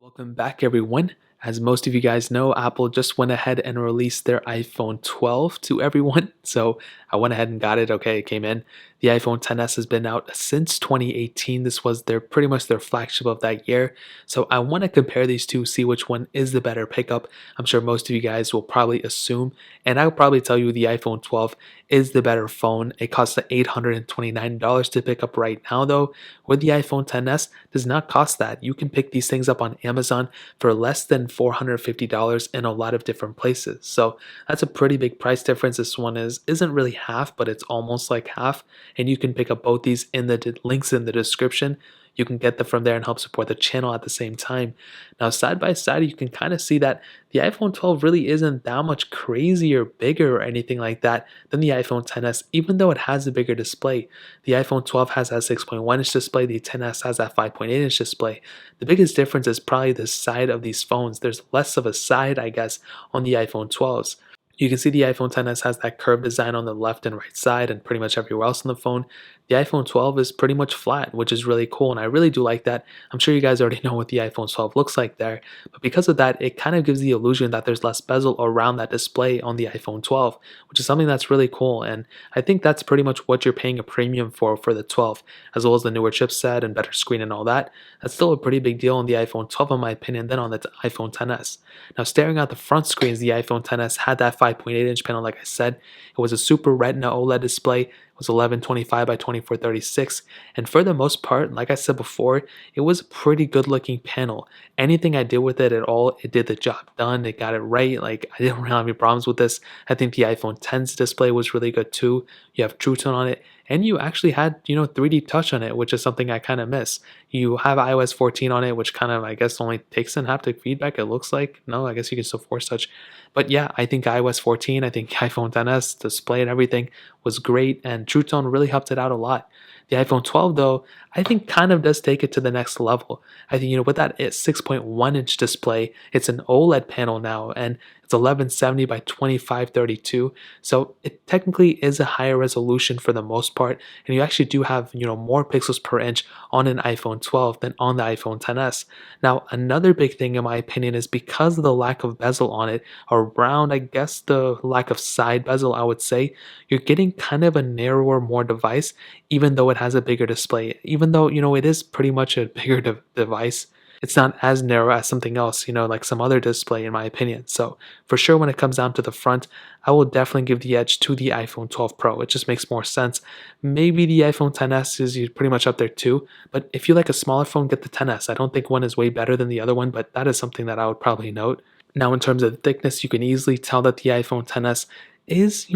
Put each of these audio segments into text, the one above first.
Welcome back, everyone. As most of you guys know, Apple just went ahead and released their iPhone 12 to everyone. So I went ahead and got it. Okay, it came in. The iPhone XS has been out since 2018. This was their pretty much their flagship of that year. So I want to compare these two, see which one is the better pickup. I'm sure most of you guys will probably assume, and I'll probably tell you the iPhone 12 is the better phone. It costs $829 to pick up right now, though. With the iPhone XS, does not cost that. You can pick these things up on Amazon for less than $450 in a lot of different places. So that's a pretty big price difference. This one isn't really half, but it's almost like half. And you can pick up both these in the links in the description. You can get them from there and help support the channel at the same time. Now, side by side, you can kind of see that the iPhone 12 really isn't that much crazier, bigger, or anything like that than the iPhone XS, even though it has a bigger display. The iPhone 12 has that 6.1-inch display, the XS has that 5.8-inch display. The biggest difference is probably the side of these phones. There's less of a side, I guess, on the iPhone 12s. You can see the iPhone XS has that curved design on the left and right side and pretty much everywhere else on the phone. The iPhone 12 is pretty much flat, which is really cool, and I really do like that. I'm sure you guys already know what the iPhone 12 looks like there, but because of that, it kind of gives the illusion that there's less bezel around that display on the iPhone 12, which is something that's really cool, and I think that's pretty much what you're paying a premium for the 12, as well as the newer chipset and better screen and all that. That's still a pretty big deal on the iPhone 12 in my opinion than on the iPhone XS. Now, staring at the front screens, the iPhone XS had that 5.8-inch panel, like I said. It was a Super Retina OLED display. It was 1125 by 2436, and for the most part, like I said before, it was a pretty good looking panel. Anything I did with it at all, it did the job done. It got it right. Like, I didn't really have any problems with this. I think the iPhone X's display was really good too. You have True Tone on it, and you actually had 3D touch on it, which is something I kind of miss. You have iOS 14 on it, which kind of, I guess, only takes in haptic feedback, it looks like. No, I guess you can still force touch. But yeah, I think iOS 14, I think iPhone XS display and everything was great, and True Tone really helped it out a lot. The iPhone 12, though, I think kind of does take it to the next level. I think, with that 6.1-inch display, it's an OLED panel now, and it's 1170 by 2532. So it technically is a higher resolution for the most part, and you actually do have, more pixels per inch on an iPhone 12 than on the iPhone XS. Now, another big thing in my opinion is because of the lack of bezel on it, around, I guess, the lack of side bezel, I would say, you're getting kind of a narrower, more device, even though it has a bigger display. Even though, it is pretty much a bigger device, it's not as narrow as something else, like some other display, in my opinion. So for sure, when it comes down to the front, I will definitely give the edge to the iPhone 12 Pro. It just makes more sense. Maybe the iPhone XS is pretty much up there too, but if you like a smaller phone, get the XS. I don't think one is way better than the other one, but that is something that I would probably note. Now, in terms of thickness, you can easily tell that the iPhone XS is,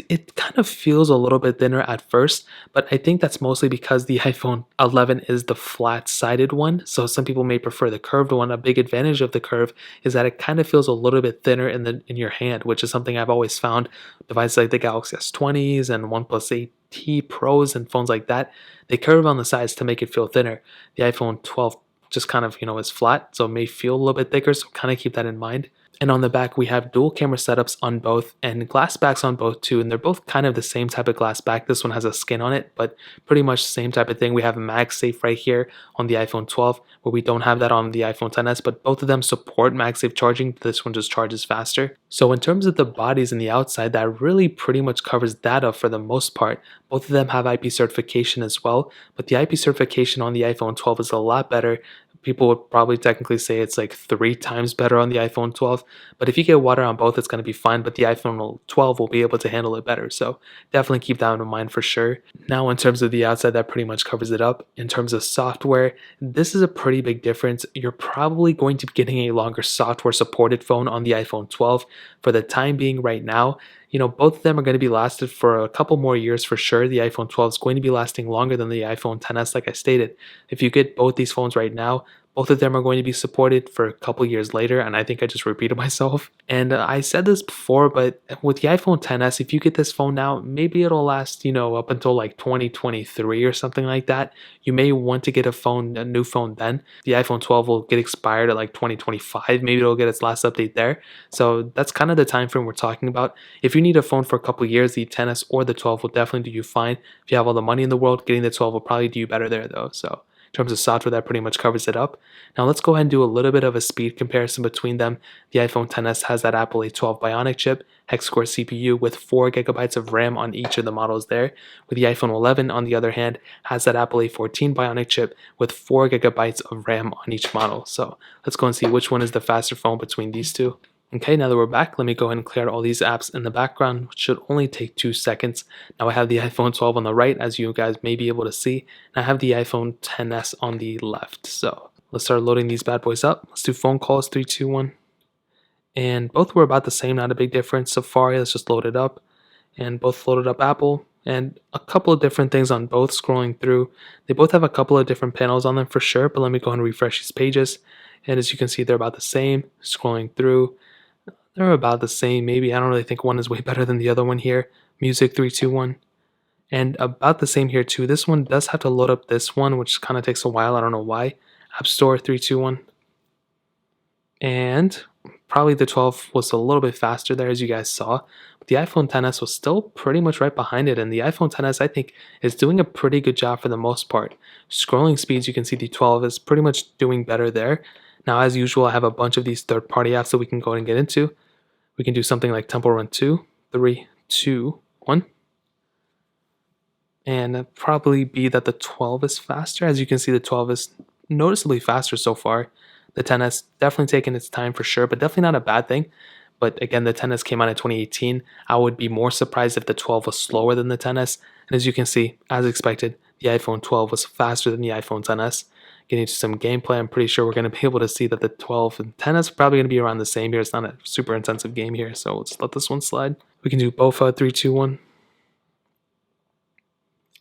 it kind of feels a little bit thinner at first, but I think that's mostly because the iPhone 11 is the flat-sided one. So some people may prefer the curved one. A big advantage of the curve is that it kind of feels a little bit thinner in your hand, which is something I've always found. Devices like the Galaxy S20s and OnePlus 8T Pros and phones like that, they curve on the sides to make it feel thinner. The iPhone 12 just kind of, is flat, so it may feel a little bit thicker, so kind of keep that in mind. And on the back, we have dual camera setups on both and glass backs on both too. And they're both kind of the same type of glass back. This one has a skin on it, but pretty much the same type of thing. We have MagSafe right here on the iPhone 12, where we don't have that on the iPhone XS, but both of them support MagSafe charging. This one just charges faster. So in terms of the bodies and the outside, that really pretty much covers that up for the most part. Both of them have IP certification as well, but the IP certification on the iPhone 12 is a lot better. People would probably technically say it's like 3 times better on the iPhone 12, but if you get water on both, it's going to be fine, but the iPhone 12 will be able to handle it better, so definitely keep that in mind for sure. Now, in terms of the outside, that pretty much covers it up. In terms of software, this is a pretty big difference. You're probably going to be getting a longer software supported phone on the iPhone 12. For the time being right now, both of them are going to be lasted for a couple more years for sure. The iPhone 12 is going to be lasting longer than the iPhone XS, like I stated. If you get both these phones right now, both of them are going to be supported for a couple years later, and I think I just repeated myself. And I said this before, but with the iPhone XS, if you get this phone now, maybe it'll last, up until like 2023 or something like that. You may want to get a new phone then. The iPhone 12 will get expired at like 2025. Maybe it'll get its last update there. So that's kind of the time frame we're talking about. If you need a phone for a couple years, the XS or the 12 will definitely do you fine. If you have all the money in the world, getting the 12 will probably do you better there though. So In terms of software, that pretty much covers it up. Now let's go ahead and do a little bit of a speed comparison between them. The iPhone XS has that Apple A12 Bionic chip, hex-core CPU with 4 gigabytes of RAM on each of the models there. With the iPhone 11, on the other hand, has that Apple A14 Bionic chip with 4 gigabytes of RAM on each model. So let's go and see which one is the faster phone between these two. Okay, now that we're back, let me go ahead and clear out all these apps in the background, which should only take 2 seconds. Now I have the iPhone 12 on the right, as you guys may be able to see, and I have the iPhone XS on the left. So let's start loading these bad boys up. Let's do phone calls, 3, 2, 1. And both were about the same, not a big difference. Safari, let's just load it up. And both loaded up Apple, and a couple of different things on both scrolling through. They both have a couple of different panels on them for sure, but let me go ahead and refresh these pages. And as you can see, they're about the same. Scrolling through, they're about the same. Maybe I don't really think one is way better than the other one here. Music 3, 2, 1. And about the same here too. This one does have to load up this one, which kind of takes a while. I don't know why. App Store 3, 2, 1. And probably the 12 was a little bit faster there, as you guys saw. But the iPhone XS was still pretty much right behind it. And the iPhone XS, I think, is doing a pretty good job for the most part. Scrolling speeds, you can see the 12 is pretty much doing better there. Now, as usual, I have a bunch of these third-party apps that we can go and get into. We can do something like Temple Run 2, 3, 2, 1. And it'd probably be that the 12 is faster. As you can see, the 12 is noticeably faster so far. The XS definitely taking its time for sure, but definitely not a bad thing. But again, the XS came out in 2018. I would be more surprised if the 12 was slower than the XS. And as you can see, as expected, the iPhone 12 was faster than the iPhone XS. Getting into some gameplay, I'm pretty sure we're going to be able to see that the 12 and XS are probably going to be around the same here. It's not a super intensive game here, so let's let this one slide. We can do BOFA 3, 2, 1.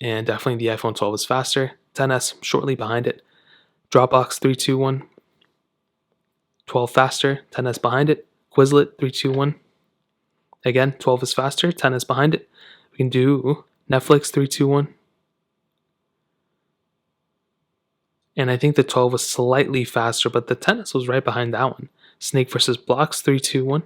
And definitely the iPhone 12 is faster. XS shortly behind it. Dropbox 3, 2, 1. 12 faster, XS behind it. Quizlet 3, 2, 1. Again, 12 is faster, XS behind it. We can do Netflix 3, 2, 1. And I think the 12 was slightly faster, but the XS was right behind that one. Snake versus Blocks 3, 2, 1.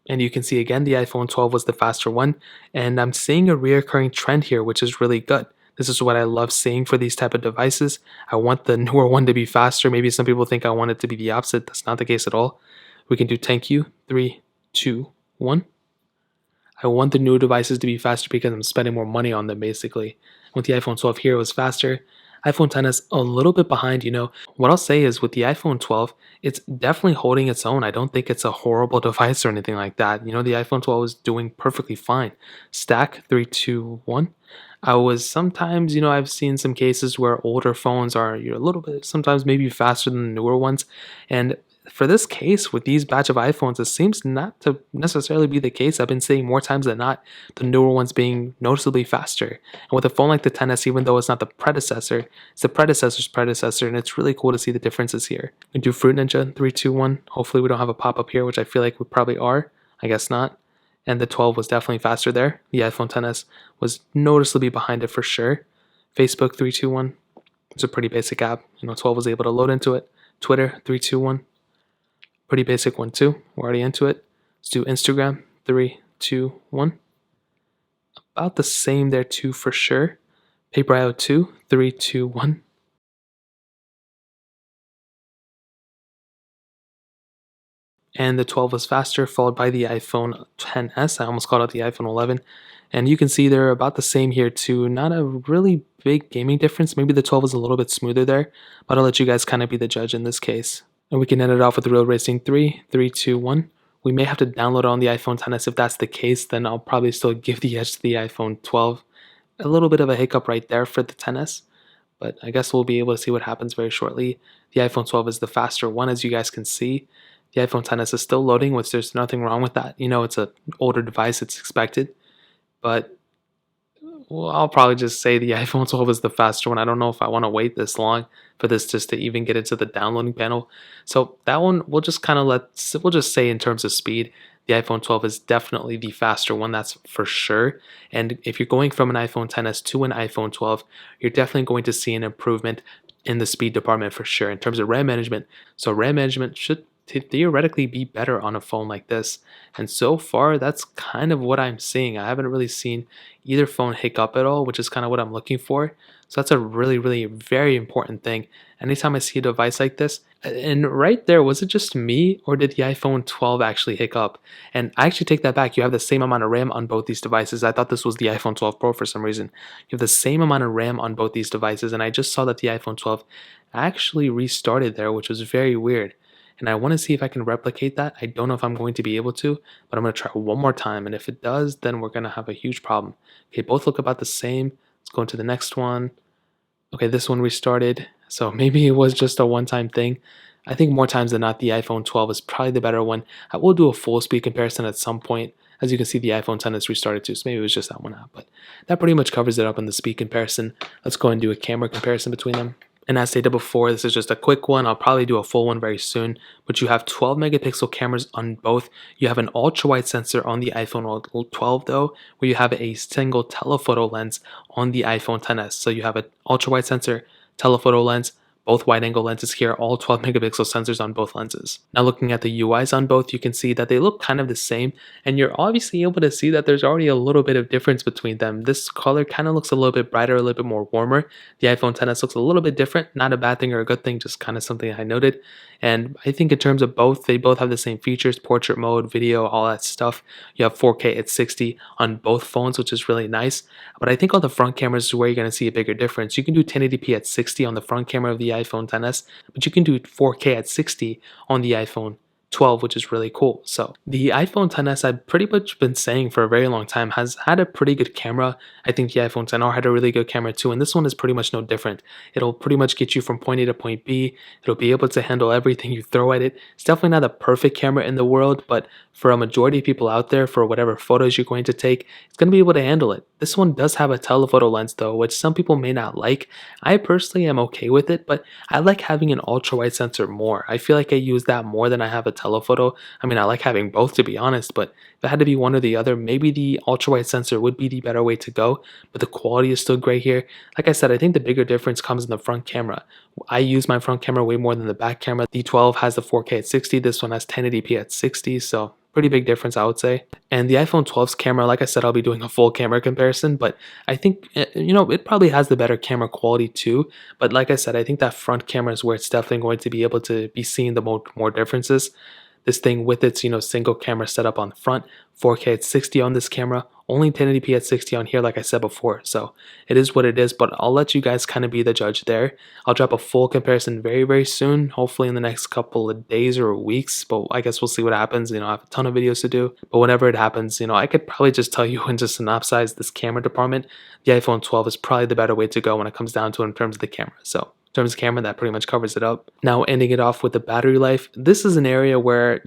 And you can see again the iPhone 12 was the faster one. And I'm seeing a reoccurring trend here, which is really good. This is what I love seeing for these type of devices. I want the newer one to be faster. Maybe some people think I want it to be the opposite. That's not the case at all. We can do thank you. 3, 2, 1. I want the newer devices to be faster because I'm spending more money on them basically. With the iPhone 12 here, it was faster. iPhone XS is a little bit behind, What I'll say is with the iPhone 12, it's definitely holding its own. I don't think it's a horrible device or anything like that. The iPhone 12 is doing perfectly fine. Stack 3, 2, 1. I was sometimes, I've seen some cases where older phones are a little bit, sometimes maybe faster than the newer ones. And for this case, with these batch of iPhones, it seems not to necessarily be the case. I've been seeing more times than not the newer ones being noticeably faster. And with a phone like the XS, even though it's not the predecessor, it's the predecessor's predecessor, and it's really cool to see the differences here. We do Fruit Ninja 3, 2, 1. Hopefully we don't have a pop-up here, which I feel like we probably are. I guess not. And the 12 was definitely faster there. The iPhone XS was noticeably behind it for sure. Facebook 3, 2, 1. It's a pretty basic app. 12 was able to load into it. Twitter 3, 2, 1. Pretty basic one too. We're already into it. Let's do Instagram 3, 2, 1. About the same there too for sure. Paper.io 2, 3, 2, 1. And the 12 was faster, followed by the iPhone XS. I almost called it the iPhone 11. And you can see they're about the same here too. Not a really big gaming difference. Maybe the 12 is a little bit smoother there, but I'll let you guys kind of be the judge in this case. And we can end it off with Real Racing 3, 3, 2, 1. We may have to download it on the iPhone XS. If that's the case, then I'll probably still give the edge to the iPhone 12. A little bit of a hiccup right there for the XS, but I guess we'll be able to see what happens very shortly. The iPhone 12 is the faster one, as you guys can see. The iPhone XS is still loading, which there's nothing wrong with that. It's an older device, it's expected. But I'll probably just say the iPhone 12 is the faster one. I don't know if I want to wait this long for this just to even get into the downloading panel. So that one, we'll just say in terms of speed, the iPhone 12 is definitely the faster one, that's for sure. And if you're going from an iPhone XS to an iPhone 12, you're definitely going to see an improvement in the speed department for sure in terms of RAM management. So RAM management should theoretically be better on a phone like this. And so far, that's kind of what I'm seeing. I haven't really seen either phone hiccup at all, which is kind of what I'm looking for. So that's a really, really very important thing. Anytime I see a device like this, and right there, was it just me or did the iPhone 12 actually hiccup? And I actually take that back. You have the same amount of RAM on both these devices. I thought this was the iPhone 12 Pro for some reason. You have the same amount of RAM on both these devices, and I just saw that the iPhone 12 actually restarted there, which was very weird. And I want to see if I can replicate that. I don't know if I'm going to be able to, but I'm going to try one more time. And if it does, then we're going to have a huge problem. Okay, both look about the same. Let's go into the next one. Okay, this one restarted. So maybe it was just a one-time thing. I think more times than not, the iPhone 12 is probably the better one. I will do a full speed comparison at some point. As you can see, the iPhone 10 is restarted too, so maybe it was just that one app. But that pretty much covers it up in the speed comparison. Let's go and do a camera comparison between them. And as stated before, this is just a quick one. I'll probably do a full one very soon. But you have 12 megapixel cameras on both. You have an ultra wide sensor on the iPhone 12 though, where you have a single telephoto lens on the iPhone 10s. So you have an ultra wide sensor, telephoto lens, both wide angle lenses here, all 12 megapixel sensors on both lenses. Now looking at the UIs on both, you can see that they look kind of the same, and you're obviously able to see that there's already a little bit of difference between them. This color kind of looks a little bit brighter, a little bit more warmer. The iPhone 10s looks a little bit different, not a bad thing or a good thing, just kind of something I noted. And I think in terms of both, they both have the same features, portrait mode, video, all that stuff. You have 4K at 60 on both phones, which is really nice. But I think on the front cameras is where you're going to see a bigger difference. You can do 1080p at 60 on the front camera of the iPhone 10s, but you can do 4K at 60 on the iPhone 12, which is really cool. So the iPhone 10s, I've pretty much been saying for a very long time, has had a pretty good camera. I think the iPhone 10R had a really good camera too, and this one is pretty much no different. It'll pretty much get you from point A to point B. It'll be able to handle everything you throw at it. It's definitely not the perfect camera in the world, but for a majority of people out there, for whatever photos you're going to take, it's going to be able to handle it. This one does have a telephoto lens though, which some people may not like. I personally am okay with it, but I like having an ultra wide sensor more. I feel like I use that more than I have a telephoto. I mean, I like having both to be honest, but if it had to be one or the other, maybe the ultra wide sensor would be the better way to go, but the quality is still great here. Like I said, I think the bigger difference comes in the front camera. I use my front camera way more than the back camera. The 12 has the 4K at 60, this one has 1080p at 60, so pretty big difference I would say. And the iPhone 12's camera, like I said, I'll be doing a full camera comparison, but I think, it probably has the better camera quality too. But like I said, I think that front camera is where it's definitely going to be able to be seeing the more differences. This thing with its, single camera setup on the front, 4K at 60 on this camera, only 1080p at 60 on here, like I said before. So it is what it is, but I'll let you guys kind of be the judge there. I'll drop a full comparison very, very soon, hopefully in the next couple of days or weeks, but I guess we'll see what happens. I have a ton of videos to do, but whenever it happens, I could probably just tell you and just synopsize this camera department. The iPhone 12 is probably the better way to go when it comes down to it in terms of the camera. So in terms of camera, that pretty much covers it up. Now, ending it off with the battery life, this is an area where,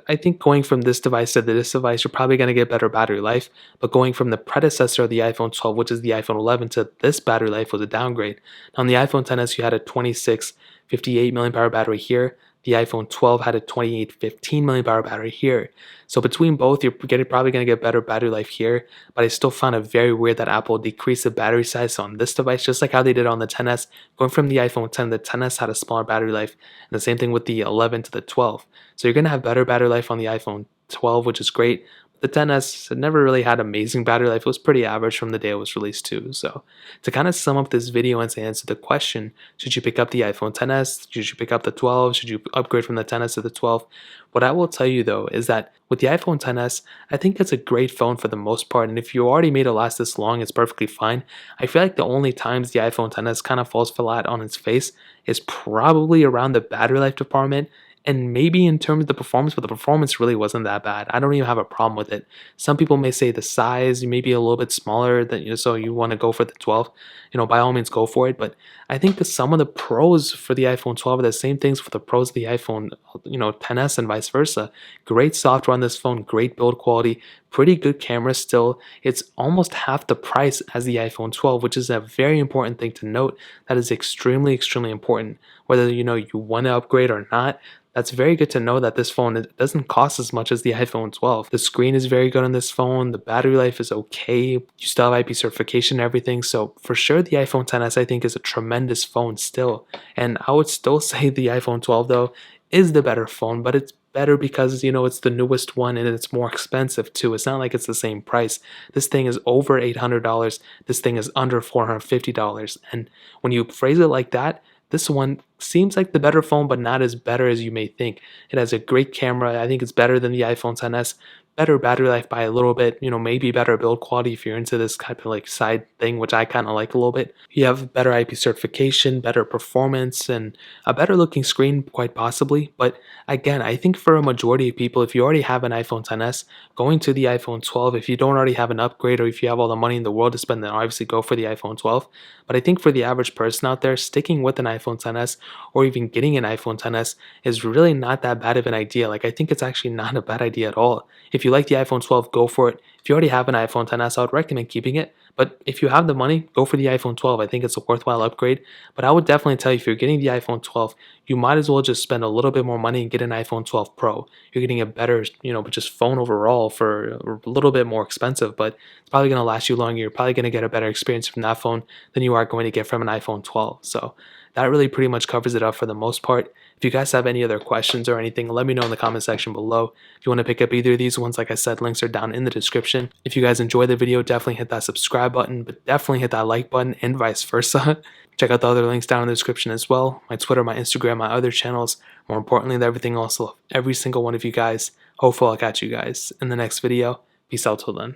I think going from this device to this device, you're probably going to get better battery life, but going from the predecessor of the iPhone 12, which is the iPhone 11, to this battery life was a downgrade. Now, on the iPhone 10s, you had a 2658 milliamp hour battery here. The iPhone 12 had a 2815 milliamp hour battery here. So between both, you're probably going to get better battery life here, but I still found it very weird that Apple decreased the battery size on this device, just like how they did on the 10s. Going from the iPhone 10, the 10s had a smaller battery life, and the same thing with the 11 to the 12. So you're going to have better battery life on the iPhone 12, which is great. The 10s had never really had amazing battery life. It was pretty average from the day it was released too. So to kind of sum up this video and to answer the question, should you pick up the iPhone 10s? Should you pick up the 12? Should you upgrade from the 10s to the 12? What I will tell you though is that with the iPhone 10s, I think it's a great phone for the most part. And if you already made it last this long, it's perfectly fine. I feel like the only times the iPhone 10s kind of falls flat on its face is probably around the battery life department, and maybe in terms of the performance, but the performance really wasn't that bad. I don't even have a problem with it. Some people may say the size, may be a little bit smaller than so you want to go for the 12. By all means go for it. But I think that some of the pros for the iPhone 12 are the same things for the pros of the iPhone, 10s and vice versa. Great software on this phone, great build quality, pretty good camera still. It's almost half the price as the iPhone 12, which is a very important thing to note. That is extremely, extremely important. Whether you want to upgrade or not, that's very good to know that this phone, it doesn't cost as much as the iPhone 12. The screen is very good on this phone. The battery life is okay. You still have IP certification and everything. So for sure, the iPhone 10s I think is a tremendous phone still. And I would still say the iPhone 12 though, is the better phone, but it's better because, it's the newest one and it's more expensive too. It's not like it's the same price. This thing is over $800. This thing is under $450. And when you phrase it like that, this one seems like the better phone, but not as better as you may think. It has a great camera. I think it's better than the iPhone XS. Better battery life by a little bit, maybe better build quality if you're into this kind of like side thing, which I kind of like a little bit. You have better IP certification, better performance, and a better looking screen, quite possibly. But again, I think for a majority of people, if you already have an iPhone XS, going to the iPhone 12, if you don't already have an upgrade or if you have all the money in the world to spend, then obviously go for the iPhone 12. But I think for the average person out there, sticking with an iPhone XS or even getting an iPhone XS is really not that bad of an idea. Like, I think it's actually not a bad idea at all. If you like the iPhone 12, go for it. If you already have an iPhone XS, I would recommend keeping it. But if you have the money, go for the iPhone 12. I think it's a worthwhile upgrade. But I would definitely tell you, if you're getting the iPhone 12, you might as well just spend a little bit more money and get an iPhone 12 Pro. You're getting a better, just phone overall for a little bit more expensive, but it's probably going to last you longer. You're probably going to get a better experience from that phone than you are going to get from an iPhone 12. So that really pretty much covers it up for the most part. If you guys have any other questions or anything, let me know in the comment section below. If you want to pick up either of these ones, like I said, links are down in the description. If you guys enjoyed the video, definitely hit that subscribe button, but definitely hit that like button and vice versa. Check out the other links down in the description as well. My Twitter, my Instagram, my other channels. More importantly, everything else, every single one of you guys. Hopefully I'll catch you guys in the next video. Peace out till then.